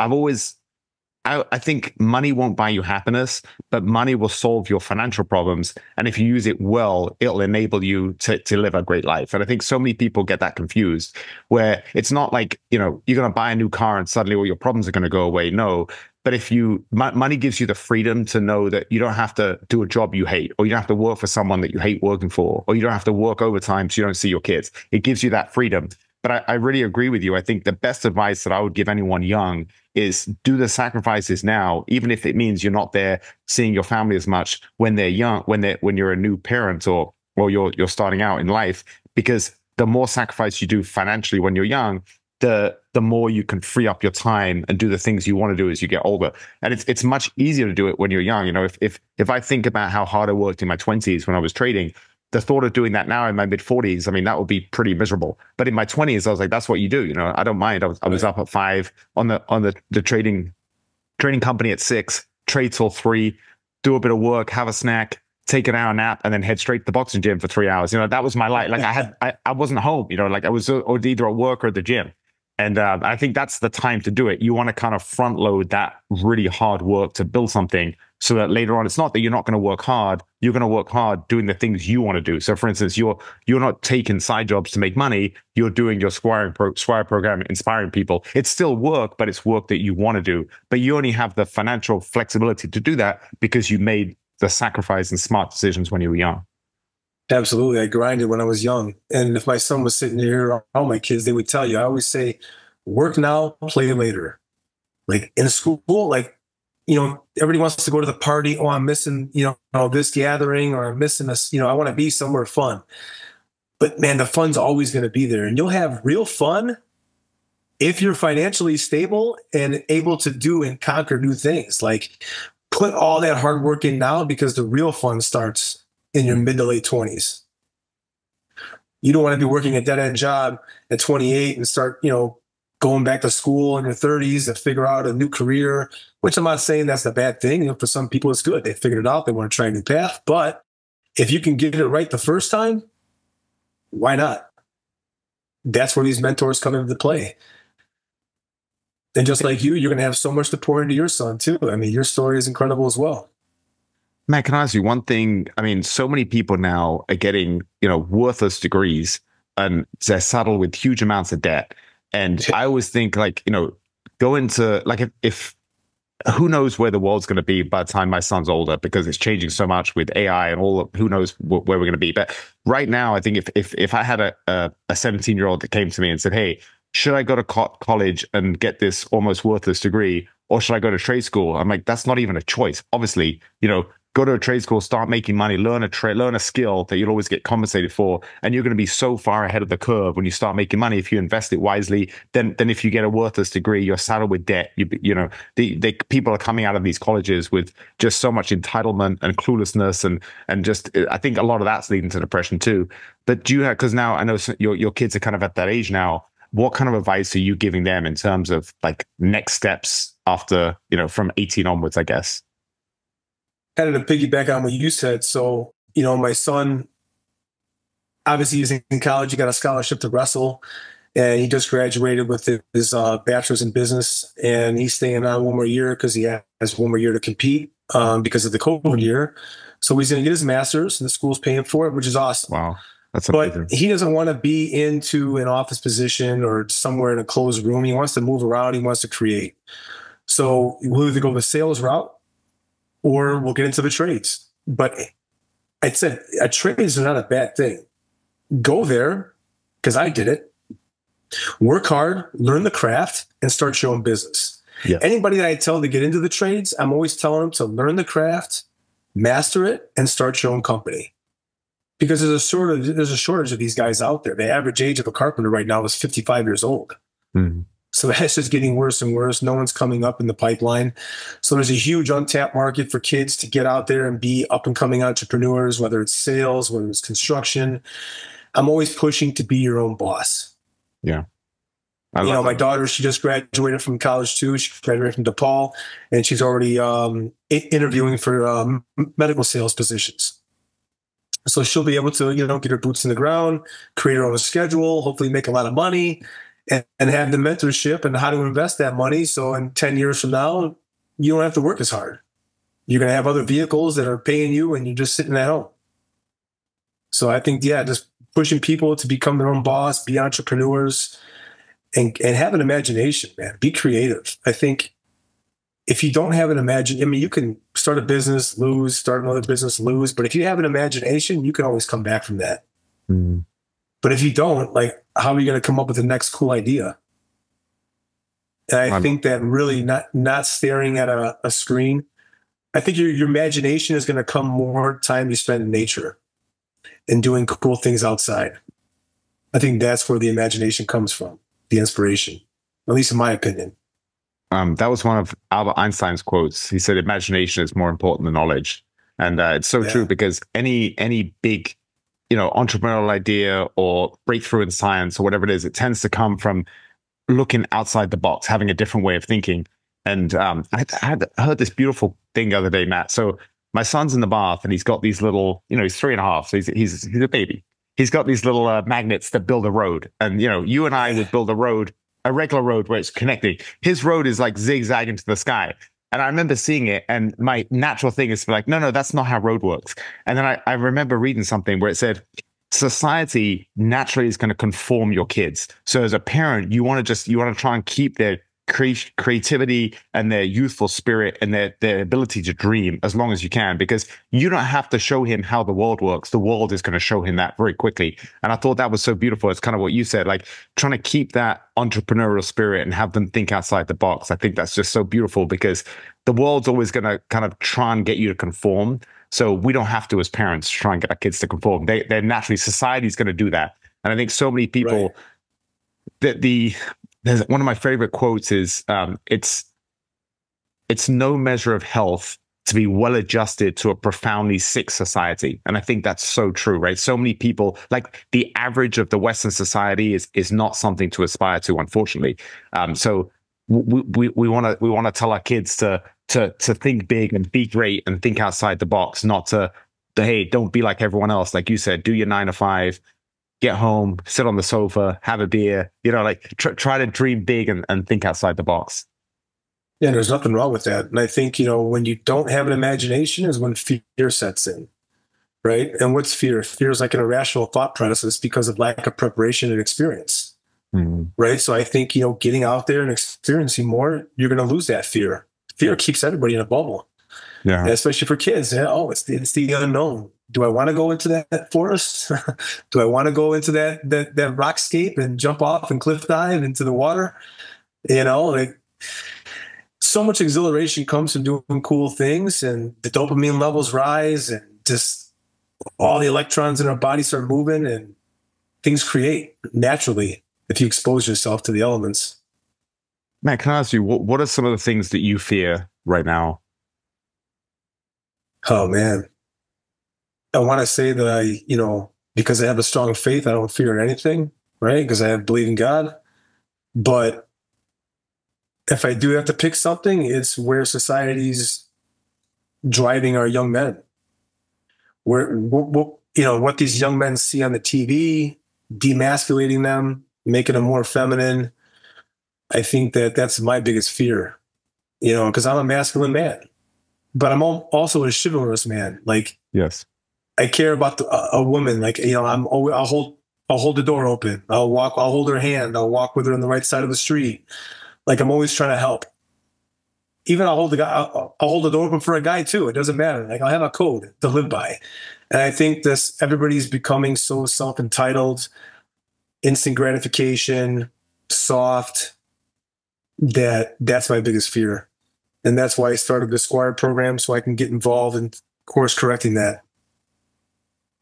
I think money won't buy you happiness, but money will solve your financial problems. And if you use it well, it'll enable you to live a great life. And I think so many people get that confused, where it's not like, you're going to buy a new car and suddenly all your problems are going to go away. No. But if money gives you the freedom to know that you don't have to do a job you hate, or you don't have to work for someone that you hate working for, or you don't have to work overtime so you don't see your kids. It gives you that freedom. But I really agree with you. I think the best advice that I would give anyone young is do the sacrifices now, even if it means you're not there seeing your family as much when they're young, when you're a new parent or you're starting out in life, because the more sacrifice you do financially when you're young, the more you can free up your time and do the things you want to do as you get older. And it's much easier to do it when you're young. If I think about how hard I worked in my 20s when I was trading, the thought of doing that now in my mid 40s, I mean, that would be pretty miserable. But in my 20s, I was like, that's what you do. I don't mind. I was up at 5 on the trading company at 6, trade till 3, do a bit of work, have a snack, take an hour nap, and then head straight to the boxing gym for 3 hours. That was my life. Like I wasn't home, like I was either at work or at the gym. And I think that's the time to do it. You want to kind of front load that really hard work to build something so that later on, it's not that you're not going to work hard. You're going to work hard doing the things you want to do. So for instance, you're not taking side jobs to make money. You're doing your Squire Program, inspiring people. It's still work, but it's work that you want to do. But you only have the financial flexibility to do that because you made the sacrifice and smart decisions when you were young. Absolutely. I grinded when I was young. And if my son was sitting here, all my kids, they would tell you, I always say, work now, play later. Like in school, like, everybody wants to go to the party. Oh, I'm missing, this gathering, or I'm missing this, I want to be somewhere fun. But man, the fun's always going to be there. And you'll have real fun if you're financially stable and able to do and conquer new things. Like put all that hard work in now, because the real fun starts in your mid to late 20s. You don't want to be working a dead-end job at 28 and start, going back to school in your 30s to figure out a new career, which I'm not saying that's a bad thing. For some people, it's good. They figured it out. They want to try a new path. But if you can get it right the first time, why not? That's where these mentors come into play. And just like you're going to have so much to pour into your son, too. I mean, your story is incredible as well. Matt, can I ask you one thing? I mean, so many people now are getting, worthless degrees, and they're saddled with huge amounts of debt. And I always think, like, go into, like, if who knows where the world's going to be by the time my son's older, because it's changing so much with AI and who knows where we're going to be. But right now, I think if I had a 17-year-old that came to me and said, hey, should I go to college and get this almost worthless degree, or should I go to trade school? I'm like, that's not even a choice. Obviously, you know, go to a trade school, start making money, learn a skill that you'll always get compensated for. And you're going to be so far ahead of the curve when you start making money. If you invest it wisely, then if you get a worthless degree, you're saddled with debt. You know, the people are coming out of these colleges with just so much entitlement and cluelessness. And just, I think a lot of that's leading to depression too. But do you have, because now I know your kids are kind of at that age now, what kind of advice are you giving them in terms of like next steps after, you know, from 18 onwards, I guess? Kind of to piggyback on what you said. So, you know, my son, obviously he's in college, he got a scholarship to wrestle, and he just graduated with his bachelor's in business, and he's staying on one more year because he has one more year to compete because of the COVID year. So he's going to get his master's, and the school's paying for it, which is awesome. Wow. That's amazing. But he doesn't want to be into an office position or somewhere in a closed room. He wants to move around. He wants to create. So we'll either go the sales route, or we'll get into the trades. But I said, a trade is not a bad thing. Go there, because I did it. Work hard, learn the craft, and start showing business. Yeah. Anybody that I tell to get into the trades, I'm always telling them to learn the craft, master it, and start showing company. Because there's a shortage of these guys out there. The average age of a carpenter right now is 55 years old. Mm-hmm. So that's just getting worse and worse. No one's coming up in the pipeline. So there's a huge untapped market for kids to get out there and be up and coming entrepreneurs, whether it's sales, whether it's construction. I'm always pushing to be your own boss. Yeah. You know, my daughter, she just graduated from college too. She graduated from DePaul, and she's already interviewing for medical sales positions. So she'll be able to, you know, get her boots in the ground, create her own schedule, hopefully make a lot of money, and have the mentorship and how to invest that money. So in 10 years from now, you don't have to work as hard. You're going to have other vehicles that are paying you, and you're just sitting at home. So I think, yeah, just pushing people to become their own boss, be entrepreneurs, and have an imagination, man. Be creative. I think if you don't have an imagination, I mean, you can start a business, lose, start another business, lose. But if you have an imagination, you can always come back from that. Mm-hmm. But if you don't, like, how are you going to come up with the next cool idea? And I think that really not staring at a screen. I think your imagination is going to come more time you spend in nature and doing cool things outside. I think that's where the imagination comes from, the inspiration, at least in my opinion. That was one of Albert Einstein's quotes. He said, imagination is more important than knowledge. And it's so true, because any big, you know, entrepreneurial idea or breakthrough in science or whatever it is, it tends to come from looking outside the box, having a different way of thinking. And I heard this beautiful thing the other day, Matt. So my son's in the bath, and he's got these little, you know, he's 3.5, so he's a baby. He's got these little magnets that build a road. And, you know, you and I would build a road, a regular road where it's connecting. His road is like zigzagging to the sky. And I remember seeing it, and my natural thing is to be like, no, that's not how road works. And then I remember reading something where it said, society naturally is going to conform your kids. So as a parent, you want to try and keep their creativity and their youthful spirit and their ability to dream as long as you can, because you don't have to show him how the world works. The world is going to show him that very quickly. And I thought that was so beautiful. It's kind of what you said, like trying to keep that entrepreneurial spirit and have them think outside the box. I think that's just so beautiful, because the world's always going to kind of try and get you to conform. So we don't have to, as parents, try and get our kids to conform. They're naturally, society's going to do that. And I think so many people there's one of my favorite quotes is, it's no measure of health to be well adjusted to a profoundly sick society. And I think that's so true, right? So many people, like the average of the Western society is not something to aspire to, unfortunately. So we want to tell our kids to think big and be great and think outside the box, not hey, don't be like everyone else. Like you said, do your 9 to 5, get home, sit on the sofa, have a beer, you know, like try to dream big and think outside the box. Yeah, there's nothing wrong with that. And I think, you know, when you don't have an imagination is when fear sets in, right? And what's fear? Fear is like an irrational thought process because of lack of preparation and experience, right? So I think, you know, getting out there and experiencing more, you're going to lose that fear. Fear keeps everybody in a bubble. Yeah, and especially for kids. Yeah, oh, it's the unknown. Do I want to go into that forest? Do I want to go into that rockscape and jump off and cliff dive into the water? You know, like so much exhilaration comes from doing cool things, and the dopamine levels rise, and just all the electrons in our body start moving, and things create naturally if you expose yourself to the elements. Matt, can I ask you, what are some of the things that you fear right now? Oh man, I want to say that because I have a strong faith, I don't fear anything, right? Because I believe in God. But if I do have to pick something, it's where society's driving our young men. What these young men see on the TV, demasculating them, making them more feminine. I think that's my biggest fear, because I'm a masculine man, but I'm also a chivalrous man. Like, yes, I care about a woman. Like, I'll hold the door open. I'll hold her hand. I'll walk with her on the right side of the street. Like, I'm always trying to help. Even I'll hold the door open for a guy too. It doesn't matter. Like, I'll have a code to live by. And I think everybody's becoming so self-entitled, instant gratification, soft, that's my biggest fear. And that's why I started the Squire Program, so I can get involved in course correcting that.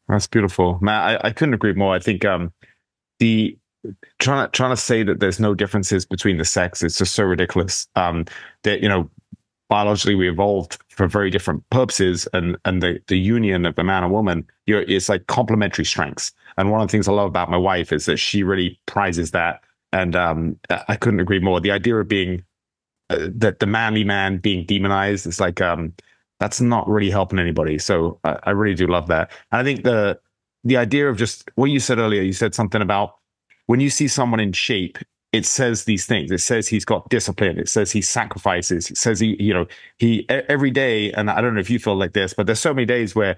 That's beautiful, Matt. I couldn't agree more. I think the trying to say that there's no differences between the sex is just so ridiculous. That biologically we evolved for very different purposes, and the union of a man and woman, it's like complementary strengths. And one of the things I love about my wife is that she really prizes that. And I couldn't agree more. The idea of being that the manly man being demonized is like that's not really helping anybody. So I really do love that. And I think the idea of just what you said earlier, you said something about when you see someone in shape, it says these things. It says he's got discipline. It says he sacrifices. It says he every day. And I don't know if you feel like this, but there's so many days where,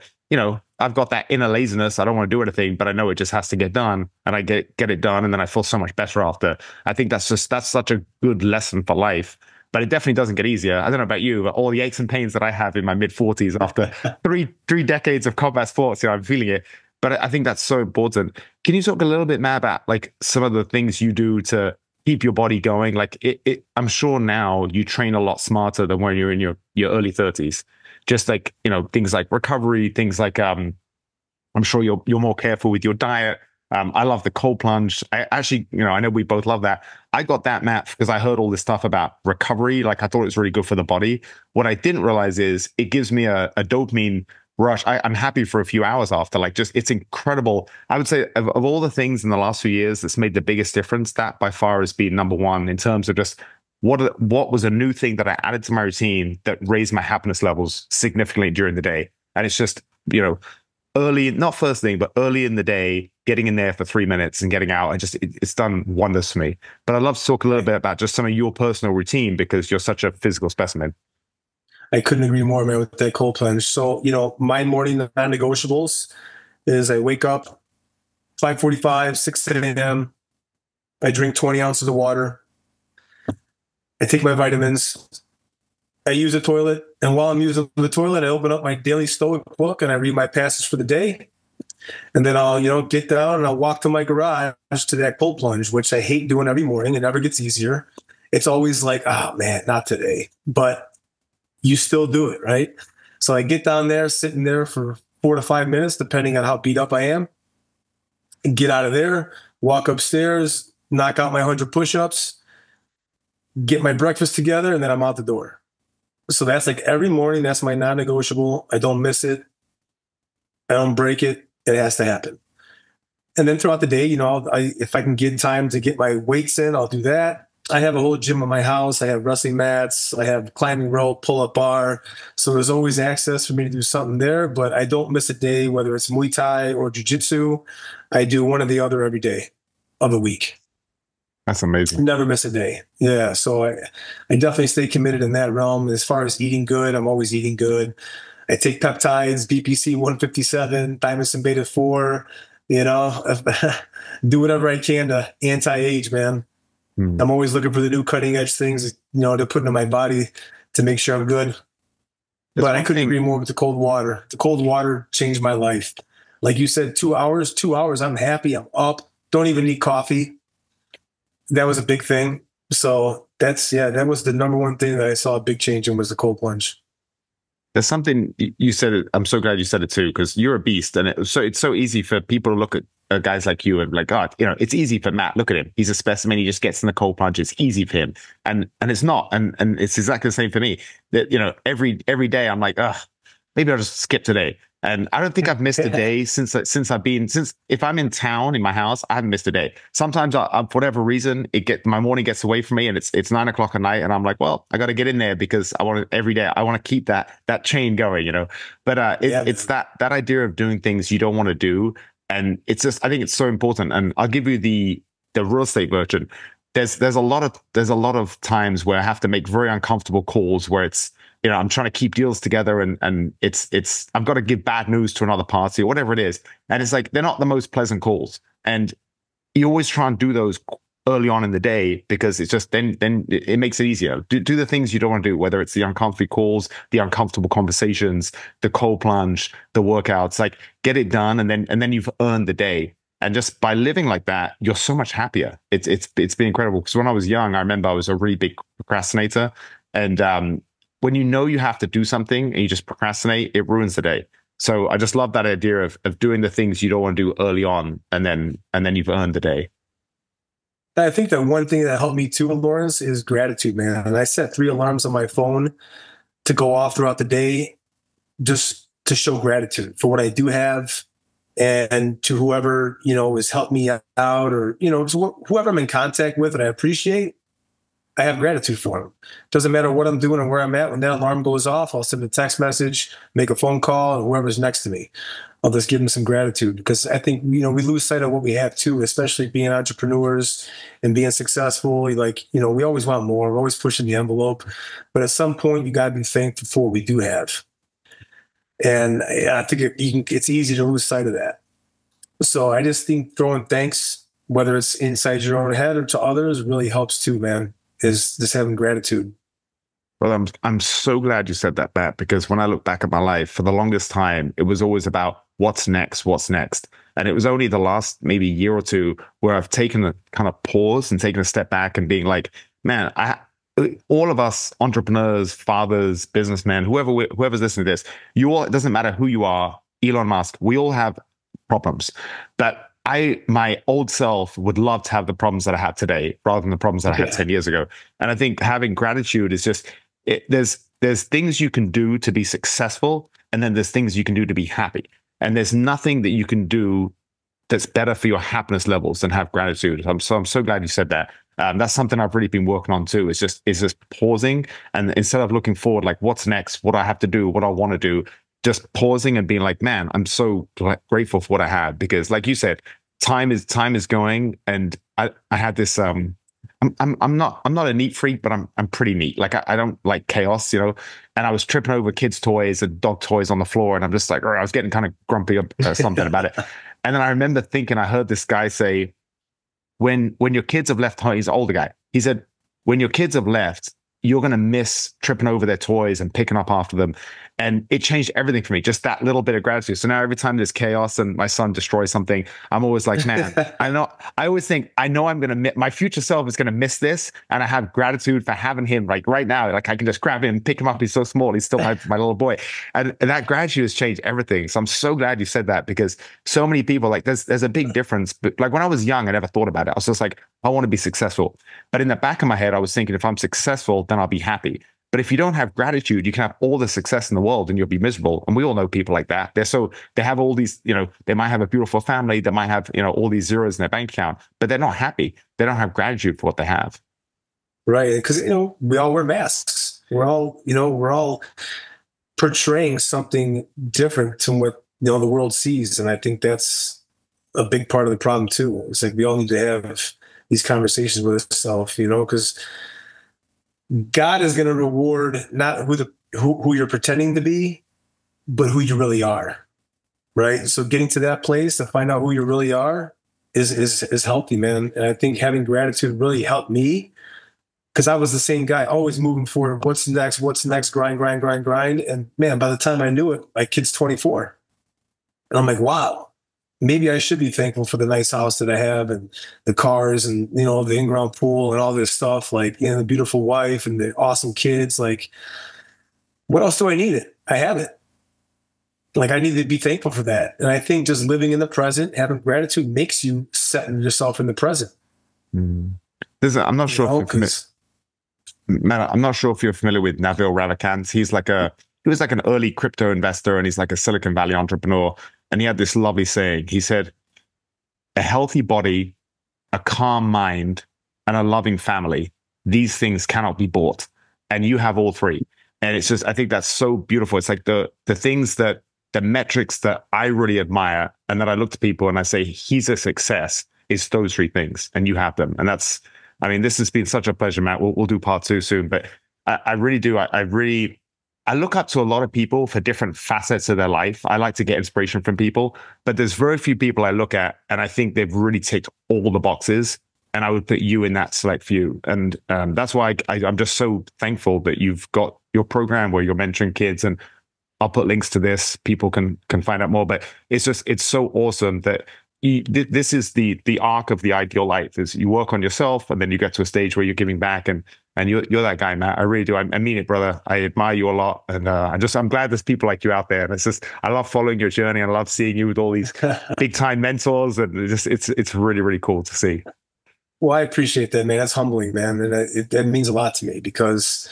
I've got that inner laziness. I don't want to do anything, but I know it just has to get done, and I get it done. And then I feel so much better after. I think that's such a good lesson for life. But it definitely doesn't get easier. I don't know about you, but all the aches and pains that I have in my mid-40s after three decades of combat sports, I'm feeling it. But I think that's so important. Can you talk a little bit, Matt, about like some of the things you do to keep your body going? Like I'm sure now you train a lot smarter than when you're in your early 30s. Just like, things like recovery, things like I'm sure you're more careful with your diet. I love the cold plunge. I actually, I know we both love that. I got that, Matt, because I heard all this stuff about recovery. Like, I thought it was really good for the body. What I didn't realize is it gives me a dopamine rush. I'm happy for a few hours after. Like, just, it's incredible. I would say of all the things in the last few years that's made the biggest difference, that by far has been number one in terms of just what was a new thing that I added to my routine that raised my happiness levels significantly during the day. And it's just, early, not first thing, but early in the day, getting in there for 3 minutes and getting out, and just it's done wonders for me. But I'd love to talk a little bit about just some of your personal routine, because you're such a physical specimen. I couldn't agree more, man, with that cold plunge. So, my morning non-negotiables is I wake up 5:45, 6 a.m. I drink 20 ounces of water. I take my vitamins. I use the toilet. And while I'm using the toilet, I open up my daily Stoic book and I read my passage for the day. And then I'll, get down and I'll walk to my garage to that cold plunge, which I hate doing every morning. It never gets easier. It's always like, oh man, not today. But you still do it, right? So I get down there, sitting there for 4 to 5 minutes, depending on how beat up I am, and get out of there, walk upstairs, knock out my 100 push-ups, get my breakfast together, and then I'm out the door. So that's like every morning, that's my non-negotiable. I don't miss it. I don't break it. It has to happen. And then throughout the day, if I can get time to get my weights in, I'll do that. I have a whole gym in my house. I have wrestling mats. I have climbing rope, pull-up bar. So there's always access for me to do something there, but I don't miss a day, whether it's Muay Thai or Jiu-Jitsu. I do one or the other every day of the week. That's amazing. Never miss a day. Yeah. So I definitely stay committed in that realm. As far as eating good, I'm always eating good. I take peptides, BPC 157, thymosin beta 4, do whatever I can to anti-age, man. I'm always looking for the new cutting edge things, to put into my body to make sure I'm good. But I couldn't agree more with the cold water. The cold water changed my life. Like you said, 2 hours, I'm happy. I'm up. Don't even need coffee. That was a big thing. So that was the number one thing that I saw a big change in was the cold plunge. There's something you said. I'm so glad you said it too, because you're a beast, and it's so easy for people to look at guys like you and like, God, it's easy for Matt. Look at him; he's a specimen. He just gets in the cold plunge. It's easy for him, and it's not, and it's exactly the same for me. That every day I'm like, maybe I'll just skip today. And I don't think I've missed a day since if I'm in town in my house, I haven't missed a day. Sometimes for whatever reason, my morning gets away from me and it's 9 o'clock at night. And I'm like, well, I got to get in there because I want to every day. I want to keep that chain going, but it's that idea of doing things you don't want to do. And it's just, I think it's so important. And I'll give you the real estate version. There's a lot of times where I have to make very uncomfortable calls where it's, I'm trying to keep deals together and it's I've got to give bad news to another party or whatever it is. And it's like, they're not the most pleasant calls. And you always try and do those early on in the day because it's just, then it makes it easier. Do the things you don't want to do, whether it's the uncomfortable calls, the uncomfortable conversations, the cold plunge, the workouts, like get it done. And then you've earned the day. And just by living like that, you're so much happier. It's been incredible. Because when I was young, I remember I was a really big procrastinator. And, when you have to do something and you just procrastinate, it ruins the day. So I just love that idea of doing the things you don't want to do early on, and then you've earned the day. I think that one thing that helped me too, Lawrence, is gratitude, man. And I set 3 alarms on my phone to go off throughout the day, just to show gratitude for what I do have, and to whoever has helped me out, or whoever I'm in contact with that I appreciate. I have gratitude for them. Doesn't matter what I'm doing or where I'm at. When that alarm goes off, I'll send a text message, make a phone call, and whoever's next to me, I'll just give them some gratitude. Because I think, we lose sight of what we have too, especially being entrepreneurs and being successful. We always want more. We're always pushing the envelope. But at some point, you got to be thankful for what we do have. And I think it's easy to lose sight of that. So I just think throwing thanks, whether it's inside your own head or to others, really helps too, man. Is just having gratitude. Well, I'm so glad you said that, Matt, because when I look back at my life, for the longest time, it was always about what's next. And it was only the last maybe year or two where I've taken a kind of pause and taken a step back and being like, man, all of us entrepreneurs, fathers, businessmen, whoever's listening to this, it doesn't matter who you are, Elon Musk, we all have problems. But my old self would love to have the problems that I have today rather than the problems that I had 10 years ago. And I think having gratitude is just, there's things you can do to be successful, and then there's things you can do to be happy. And there's nothing that you can do that's better for your happiness levels than have gratitude. I'm so glad you said that. That's something I've really been working on too. It's just pausing, and instead of looking forward, like what's next, what I have to do, what I want to do, just pausing and being like, man, I'm so grateful for what I have, because like you said, time is going. And I had this, I'm not a neat freak, but I'm pretty neat. Like I don't like chaos, and I was tripping over kids' toys and dog toys on the floor. And I'm just like, I was getting kind of grumpy or something about it. And then I remember thinking, I heard this guy say, when your kids have left home, he's an older guy. He said, when your kids have left, you're going to miss tripping over their toys and picking up after them. And it changed everything for me, just that little bit of gratitude. So now every time there's chaos and my son destroys something, I'm always like, man, I always think, I know I'm going to my future self is going to miss this. And I have gratitude for having him like right now. Like I can just grab him, pick him up. He's so small. He's still my little boy. And that gratitude has changed everything. So I'm so glad you said that, because so many people, like there's a big difference. But like when I was young, I never thought about it. I was just like, I want to be successful. But in the back of my head, I was thinking, if I'm successful, then I'll be happy. But if you don't have gratitude, you can have all the success in the world and you'll be miserable. And we all know people like that. They have all these, they might have a beautiful family. They might have, all these zeros in their bank account, but they're not happy. They don't have gratitude for what they have. Right. Because, we all wear masks. We're all portraying something different to what, the world sees. And I think that's a big part of the problem too. It's like we all need to have these conversations with ourselves, because God is going to reward not who you're pretending to be, but who you really are, right? So getting to that place to find out who you really are is healthy, man. And I think having gratitude really helped me, because I was the same guy, always moving forward. What's next? Grind. And man, by the time I knew it, my kid's 24. And I'm like, wow, maybe I should be thankful for the nice house that I have and the cars and, the in-ground pool and all this stuff, like, the beautiful wife and the awesome kids. Like, what else do I need it? I have it. Like, I need to be thankful for that. And I think just living in the present, having gratitude makes you set yourself in the present. Mm. I'm not sure I'm not sure if you're familiar with Nabil Ravikant. He was like an early crypto investor, and he's like a Silicon Valley entrepreneur. And he had this lovely saying. He said, a healthy body, a calm mind, and a loving family, these things cannot be bought. And you have all three. And it's just, I think that's so beautiful. It's like the things that, the metrics that I really admire and that I look to people and I say, he's a success, is those three things. And you have them. And that's, I mean, this has been such a pleasure, Matt. We'll do part 2 soon, but I really do. I look up to a lot of people for different facets of their life. I like to get inspiration from people, but there's very few people I look at and I think they've really ticked all the boxes. And I would put you in that select few. And that's why I'm just so thankful that you've got your program where you're mentoring kids. And I'll put links to this. People can find out more. But it's so awesome that this is the arc of the ideal life. Is you work on yourself and then you get to a stage where you're giving back. And you're that guy, Matt. I really do. I mean it, brother. I admire you a lot. And I'm glad there's people like you out there. And it's just, I love following your journey. I love seeing you with all these big time mentors. And it's really, really cool to see. Well, I appreciate that, man. That's humbling, man. And that means a lot to me because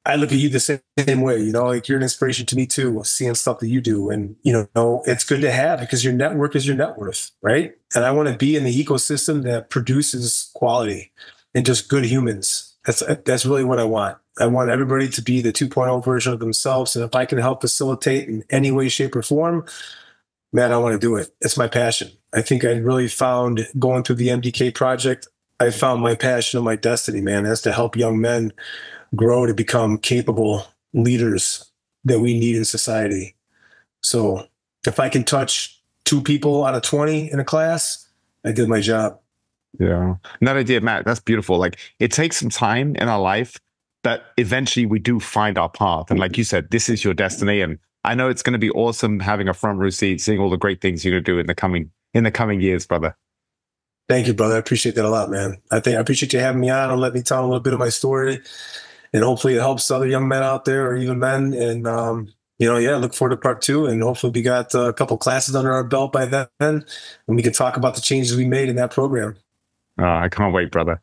I look at you the same way, like you're an inspiration to me too, seeing stuff that you do. And, it's good to have because your network is your net worth, right? And I want to be in the ecosystem that produces quality and just good humans. That's really what I want. I want everybody to be the 2.0 version of themselves. And if I can help facilitate in any way, shape, or form, man, I want to do it. It's my passion. I think I really found, going through the MDK project, I found my passion and my destiny, man. That's to help young men grow to become capable leaders that we need in society. So if I can touch 2 people out of 20 in a class, I did my job. Yeah. That idea, Matt, that's beautiful. Like, it takes some time in our life, but eventually we do find our path. And like you said, this is your destiny. And I know it's going to be awesome having a front row seat, seeing all the great things you're going to do in the coming years, brother. Thank you, brother. I appreciate that a lot, man. I appreciate you having me on and let me tell a little bit of my story. And hopefully it helps other young men out there or even men. And, look forward to part 2. And hopefully we got a couple classes under our belt by then. And we can talk about the changes we made in that program. I can't wait, brother.